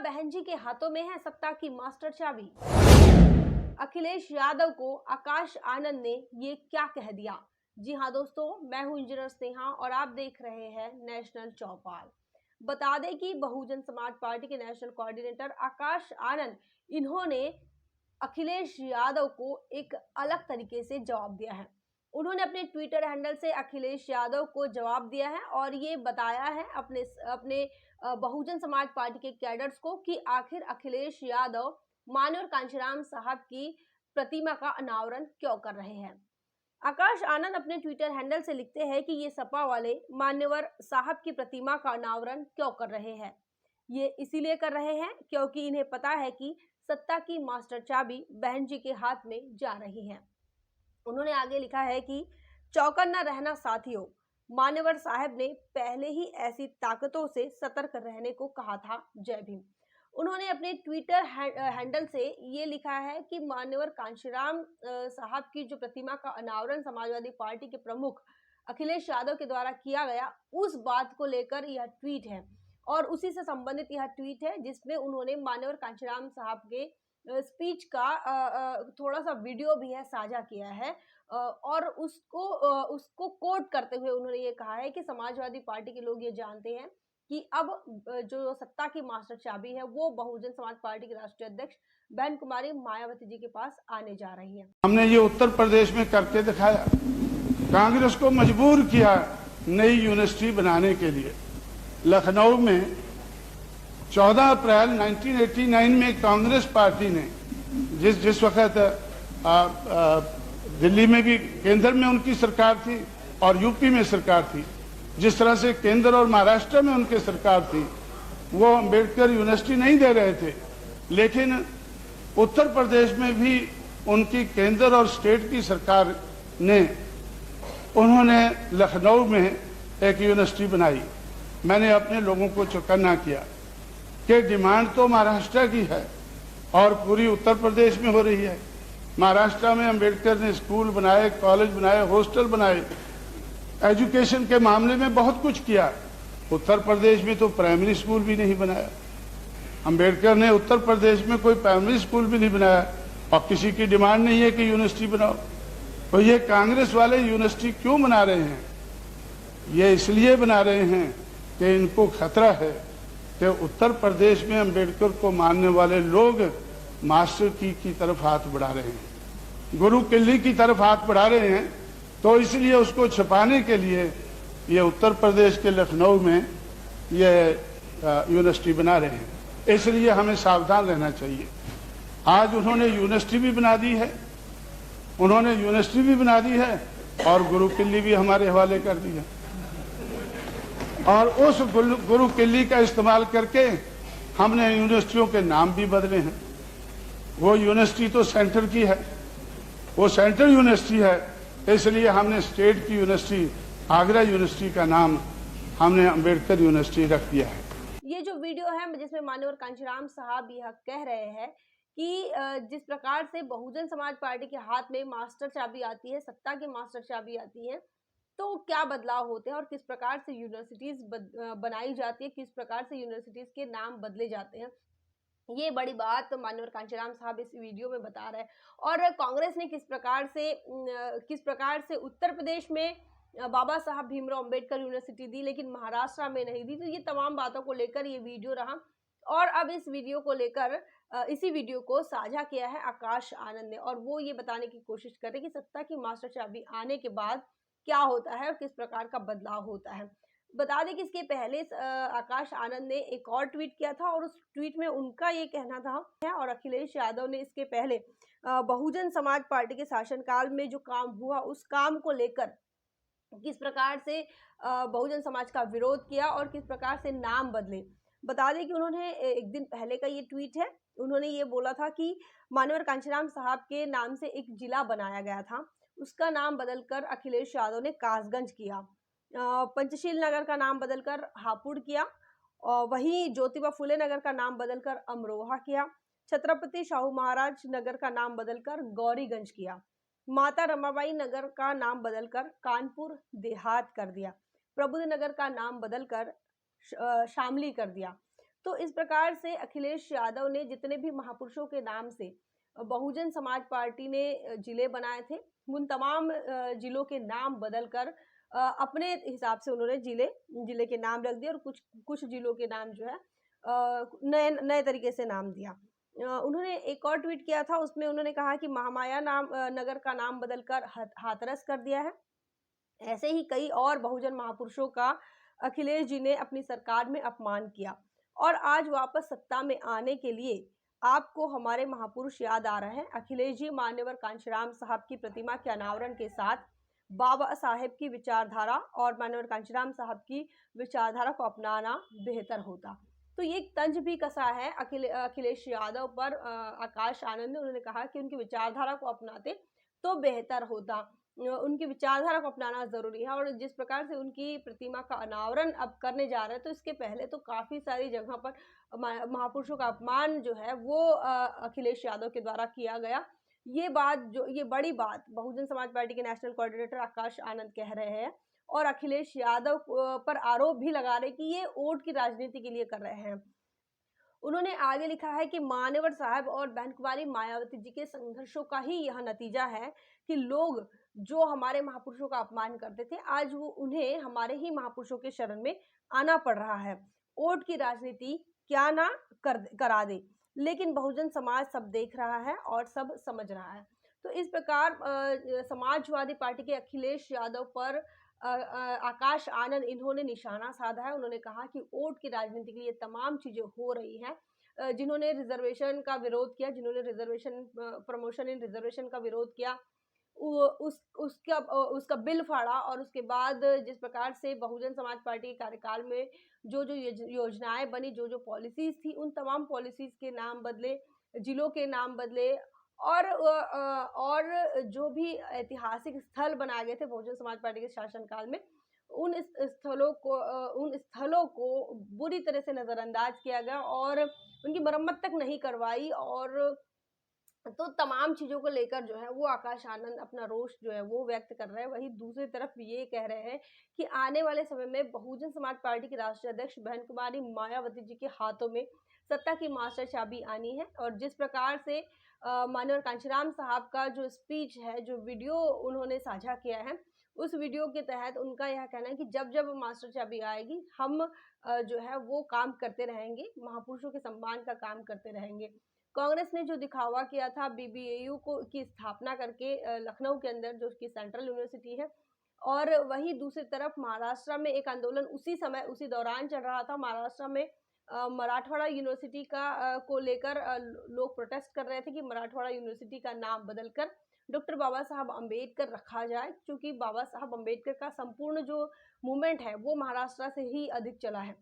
बहन जी के हाथों में है सत्ता की मास्टर चाबी। अखिलेश यादव को आकाश आनंद ने ये क्या कह दिया। जी हाँ दोस्तों, मैं हूं इंजीनियर स्नेहा और आप देख रहे हैं नेशनल चौपाल। बता दें कि बहुजन समाज पार्टी के नेशनल कोऑर्डिनेटर आकाश आनंद, इन्होंने अखिलेश यादव को एक अलग तरीके से जवाब दिया है। उन्होंने अपने ट्विटर हैंडल से अखिलेश यादव को जवाब दिया है और ये बताया है अपने अपने बहुजन समाज पार्टी के कैडर्स को कि आखिर अखिलेश यादव मान्यवर कांशीराम साहब की प्रतिमा का अनावरण क्यों कर रहे हैं। आकाश आनंद अपने ट्विटर हैंडल से लिखते हैं कि ये सपा वाले मान्यवर साहब की प्रतिमा का अनावरण क्यों कर रहे हैं। ये इसीलिए कर रहे हैं क्योंकि इन्हें पता है कि सत्ता की मास्टर चाबी बहन जी के हाथ में जा रही है। उन्होंने आगे लिखा है कि चौकन्ना रहना साथियों, मान्यवर साहब ने पहले ही ऐसी ताकतों से सतर्क रहने को कहा था। जय भीम। उन्होंने अपने ट्विटर हैंडल से ये लिखा है कि मान्यवर कांशीराम साहब की जो प्रतिमा का अनावरण समाजवादी पार्टी के प्रमुख अखिलेश यादव के द्वारा किया गया, उस बात को लेकर यह ट्वीट है और उसी से संबंधित यह ट्वीट है जिसमें उन्होंने मान्यवर कांशीराम साहब के स्पीच का थोड़ा सा वीडियो भी है साझा किया है और उसको कोट करते हुए उन्होंने ये कहा है कि समाजवादी पार्टी के लोग ये जानते हैं कि अब जो सत्ता की मास्टर चाबी है वो बहुजन समाज पार्टी के राष्ट्रीय अध्यक्ष बहन कुमारी मायावती जी के पास आने जा रही है। हमने ये उत्तर प्रदेश में करके दिखाया, कांग्रेस को मजबूर किया नई यूनिवर्सिटी बनाने के लिए। लखनऊ में 14 अप्रैल 1989 में कांग्रेस पार्टी ने जिस वक्त दिल्ली में भी केंद्र में उनकी सरकार थी और यूपी में सरकार थी, जिस तरह से केंद्र और महाराष्ट्र में उनकी सरकार थी, वो अंबेडकर यूनिवर्सिटी नहीं दे रहे थे। लेकिन उत्तर प्रदेश में भी उनकी केंद्र और स्टेट की सरकार ने उन्होंने लखनऊ में एक यूनिवर्सिटी बनाई। मैंने अपने लोगों को चौकन्ना किया कि डिमांड तो महाराष्ट्र की है और पूरी उत्तर प्रदेश में हो रही है। महाराष्ट्र में अंबेडकर ने स्कूल बनाए, कॉलेज बनाए, हॉस्टल बनाए, एजुकेशन के मामले में बहुत कुछ किया। उत्तर प्रदेश में तो प्राइमरी स्कूल भी नहीं बनाया। अंबेडकर ने उत्तर प्रदेश में कोई प्राइमरी स्कूल भी नहीं बनाया और किसी की डिमांड नहीं है कि यूनिवर्सिटी बनाओ। तो ये कांग्रेस वाले यूनिवर्सिटी क्यों बना रहे हैं? ये इसलिए बना रहे हैं कि इनको खतरा है कि उत्तर प्रदेश में अंबेडकर को मानने वाले लोग मास्टर की तरफ हाथ बढ़ा रहे हैं, गुरु किल्ली की तरफ हाथ बढ़ा रहे हैं। तो इसलिए उसको छिपाने के लिए ये उत्तर प्रदेश के लखनऊ में ये यूनिवर्सिटी बना रहे हैं। इसलिए हमें सावधान रहना चाहिए। आज उन्होंने यूनिवर्सिटी भी बना दी है, और गुरु किल्ली भी हमारे हवाले कर दी है और उस गुरु किल्ली का इस्तेमाल करके हमने यूनिवर्सिटियों के नाम भी बदले हैं। वो यूनिवर्सिटी तो सेंटर की है, वो सेंट्रल यूनिवर्सिटी है, इसलिए हमने स्टेट की यूनिवर्सिटी आगरा यूनिवर्सिटी का नाम हमने अंबेडकर यूनिवर्सिटी रख दिया है। ये जो वीडियो है जिसमें मान्यवर कांशीराम साहब यह कह रहे हैं कि जिस प्रकार से बहुजन समाज पार्टी के हाथ में मास्टर चाबी आती है, सत्ता की मास्टर चाबी आती है, तो क्या बदलाव होते हैं और किस प्रकार से यूनिवर्सिटीज बनाई जाती है, किस प्रकार से यूनिवर्सिटीज के नाम बदले जाते हैं। ये बड़ी बात मान्यवर कांशीराम साहब इस वीडियो में बता रहे हैं और कांग्रेस ने किस प्रकार से उत्तर प्रदेश में बाबा साहब भीमराव अंबेडकर यूनिवर्सिटी दी लेकिन महाराष्ट्र में नहीं दी। तो ये तमाम बातों को लेकर ये वीडियो रहा और अब इस वीडियो को लेकर इसी वीडियो को साझा किया है आकाश आनंद ने और वो ये बताने की कोशिश कर रहे हैं कि सत्ता की मास्टर चाबी आने के बाद क्या होता है और किस प्रकार का बदलाव होता है। बता दें कि इसके पहले आकाश आनंद ने एक और ट्वीट किया था और उस ट्वीट में उनका ये कहना था और अखिलेश यादव ने इसके पहले बहुजन समाज पार्टी के शासनकाल में जो काम हुआ उस काम को लेकर किस प्रकार से बहुजन समाज का विरोध किया और किस प्रकार से नाम बदले। बता दें कि उन्होंने एक दिन पहले का ये ट्वीट है, उन्होंने ये बोला था कि मान्यवर कांशीराम साहब के नाम से एक जिला बनाया गया था, उसका नाम बदलकर अखिलेश यादव ने कासगंज किया। पंचशील नगर का नाम बदलकर हापुड़ किया और वहीं ज्योतिबा फुले नगर का नाम बदलकर अमरोहा किया। छत्रपति शाहू महाराज नगर का नाम बदलकर गौरीगंज किया। माता रमाबाई नगर का नाम बदलकर कानपुर देहात कर दिया। प्रबुद्ध नगर का नाम बदलकर शामली कर दिया। तो इस प्रकार से अखिलेश यादव ने जितने भी महापुरुषों के नाम से बहुजन समाज पार्टी ने जिले बनाए थे, उन तमाम जिलों के नाम बदलकर अपने हिसाब से उन्होंने जिले के नाम रख दिए और कुछ कुछ जिलों के नाम जो है नए नए तरीके से नाम दिया। उन्होंने एक और ट्वीट किया था, उसमें उन्होंने कहा कि महामाया नगर का नाम बदलकर हाथरस कर दिया है। ऐसे ही कई और बहुजन महापुरुषों का अखिलेश जी ने अपनी सरकार में अपमान किया और आज वापस सत्ता में आने के लिए आपको हमारे महापुरुष याद आ रहे हैं। अखिलेश जी मान्यवर कांशीराम साहब की प्रतिमा के अनावरण के साथ बाबा साहेब की विचारधारा और मान्यवर कांशीराम साहब की विचारधारा को अपनाना बेहतर होता। तो ये एक तंज भी कसा है अखिलेश यादव पर आकाश आनंद ने। उन्होंने कहा कि उनकी विचारधारा को अपनाते तो बेहतर होता। उनकी विचारधारा को अपनाना जरूरी है और जिस प्रकार से उनकी प्रतिमा का अनावरण अब करने जा रहे हैं, तो इसके पहले तो काफी सारी जगह पर महापुरुषों का अपमान जो है वो अखिलेश यादव के द्वारा किया गया। ये बड़ी बात बहुजन समाज पार्टी के नेशनल कोऑर्डिनेटर आकाश आनंद कह रहे हैं और अखिलेश यादव पर आरोप भी लगा रहे कि ये वोट की राजनीति के लिए कर रहे हैं। उन्होंने आगे लिखा है कि मान्यवर साहब और बहन कुमारी मायावती जी के संघर्षों का ही यह नतीजा है कि लोग जो हमारे महापुरुषों का अपमान करते थे, आज वो उन्हें हमारे ही महापुरुषों के शरण में आना पड़ रहा है। वोट की राजनीति क्या ना करा दे, लेकिन बहुजन समाज सब देख रहा है और सब समझ रहा है। तो इस प्रकार समाजवादी पार्टी के अखिलेश यादव पर आकाश आनंद इन्होंने निशाना साधा है। उन्होंने कहा कि वोट की राजनीति के लिए तमाम चीजें हो रही हैं। जिन्होंने रिजर्वेशन का विरोध किया, जिन्होंने रिजर्वेशन प्रमोशन इन रिजर्वेशन का विरोध किया, उसका बिल फाड़ा और उसके बाद जिस प्रकार से बहुजन समाज पार्टी के कार्यकाल में जो योजनाएं बनी, जो पॉलिसीज थी, उन तमाम पॉलिसीज के नाम बदले, जिलों के नाम बदले और जो भी ऐतिहासिक स्थल बनाए गए थे बहुजन समाज पार्टी के शासनकाल में, उन स्थलों को बुरी तरह से नजरअंदाज किया गया और उनकी मरम्मत तक नहीं करवाई। और तो तमाम चीजों को लेकर जो है वो आकाश आनंद अपना रोष जो है वो व्यक्त कर रहे हैं। वहीं दूसरी तरफ ये कह रहे हैं कि आने वाले समय में बहुजन समाज पार्टी की राष्ट्रीय अध्यक्ष बहन कुमारी मायावती जी के हाथों में सत्ता की मास्टर चाबी आनी है। और जिस प्रकार से माननीय कांशीराम साहब का जो स्पीच है, जो वीडियो उन्होंने साझा किया है, उस वीडियो के तहत उनका यह कहना है कि जब जब मास्टर चाबी आएगी, हम जो है वो काम करते रहेंगे, महापुरुषों के सम्मान का काम करते रहेंगे। कांग्रेस ने जो दिखावा किया था बीबीएयू की स्थापना करके लखनऊ के अंदर, जो कि सेंट्रल यूनिवर्सिटी है, और वहीं दूसरी तरफ महाराष्ट्र में एक आंदोलन उसी दौरान चल रहा था। महाराष्ट्र में मराठवाड़ा यूनिवर्सिटी को लेकर लोग प्रोटेस्ट कर रहे थे कि मराठवाड़ा यूनिवर्सिटी का नाम बदलकर डॉक्टर बाबा साहब अम्बेडकर रखा जाए, क्योंकि बाबा साहब अम्बेडकर का संपूर्ण जो मूवमेंट है वो महाराष्ट्र से ही अधिक चला है।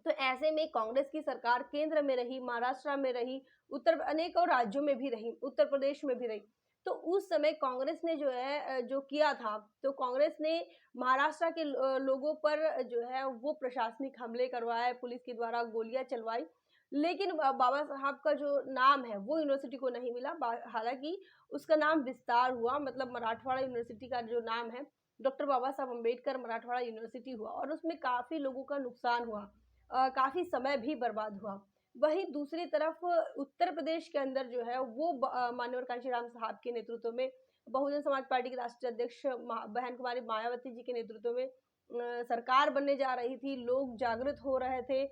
तो ऐसे में कांग्रेस की सरकार केंद्र में रही, महाराष्ट्र में रही, अनेकों राज्यों में भी रही, उत्तर प्रदेश में भी रही। तो उस समय कांग्रेस ने जो किया था, तो कांग्रेस ने महाराष्ट्र के लोगों पर जो है वो प्रशासनिक हमले करवाए, पुलिस के द्वारा गोलियां चलवाई, लेकिन बाबा साहब का जो नाम है वो यूनिवर्सिटी को नहीं मिला। हालांकि उसका नाम विस्तार हुआ, मतलब मराठवाड़ा यूनिवर्सिटी का जो नाम है डॉक्टर बाबा साहब अम्बेडकर मराठवाड़ा यूनिवर्सिटी हुआ और उसमें काफी लोगों का नुकसान हुआ, काफी समय भी बर्बाद हुआ। वहीं दूसरी तरफ उत्तर प्रदेश के अंदर जो है वो माननीय कांशीराम साहब के नेतृत्व में बहुजन समाज पार्टी के राष्ट्रीय अध्यक्ष बहन कुमारी मायावती जी के नेतृत्व में सरकार बनने जा रही थी। लोग जागृत हो रहे थे,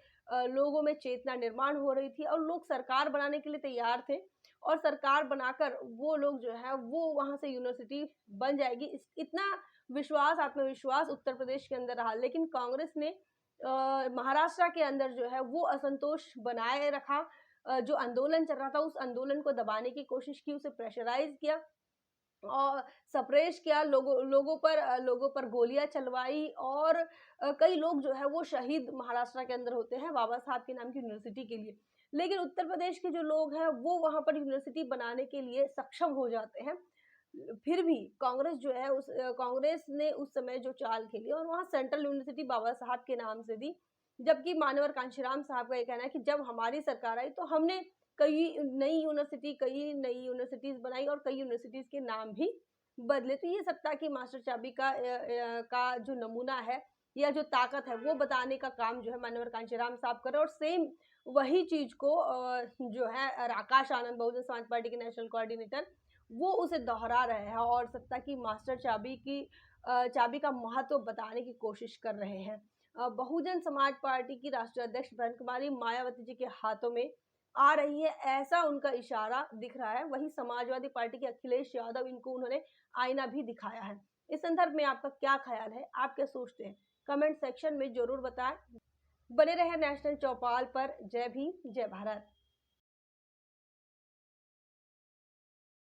लोगों में चेतना निर्माण हो रही थी और लोग सरकार बनाने के लिए तैयार थे और सरकार बनाकर वो लोग जो है वो वहां से यूनिवर्सिटी बन जाएगी, इतना विश्वास, आत्मविश्वास उत्तर प्रदेश के अंदर रहा। लेकिन कांग्रेस ने महाराष्ट्र के अंदर जो है वो असंतोष बनाए रखा। जो आंदोलन चल रहा था उस आंदोलन को दबाने की कोशिश की, उसे प्रेशराइज किया और सप्रेस किया, लोगों पर गोलियां चलवाई और कई लोग जो है वो शहीद महाराष्ट्र के अंदर होते हैं बाबा साहब के नाम की यूनिवर्सिटी के लिए। लेकिन उत्तर प्रदेश के जो लोग हैं वो वहां पर यूनिवर्सिटी बनाने के लिए सक्षम हो जाते हैं। फिर भी कांग्रेस ने उस समय जो चाल खेली और वहां सेंट्रल यूनिवर्सिटी बाबा साहब के नाम से दी, जबकि माननीय कांशीराम साहब का ये कहना है कि जब हमारी सरकार आई तो हमने कई नई यूनिवर्सिटीज बनाई और कई यूनिवर्सिटीज के नाम भी बदले। तो ये सत्ता की मास्टर चाबी का जो नमूना है या जो ताकत है वो बताने का काम जो है मान्यवर कांशीराम साहब कर रहे हैं। और सेम वही चीज को जो है आकाश आनंद, बहुजन समाज पार्टी के नेशनल कोऑर्डिनेटर, वो उसे दोहरा रहे हैं और सत्ता की मास्टर चाबी का महत्व बताने की कोशिश कर रहे हैं। बहुजन समाज पार्टी की राष्ट्रीय अध्यक्ष बहन कुमारी मायावती जी के हाथों में आ रही है, ऐसा उनका इशारा दिख रहा है। वहीं समाजवादी पार्टी के अखिलेश यादव, इनको उन्होंने आईना भी दिखाया है। इस संदर्भ में आपका क्या ख्याल है, आप क्या सोचते हैं, कमेंट सेक्शन में जरूर बताएं। बने रहे नेशनल चौपाल पर। जय भीम, जय भारत।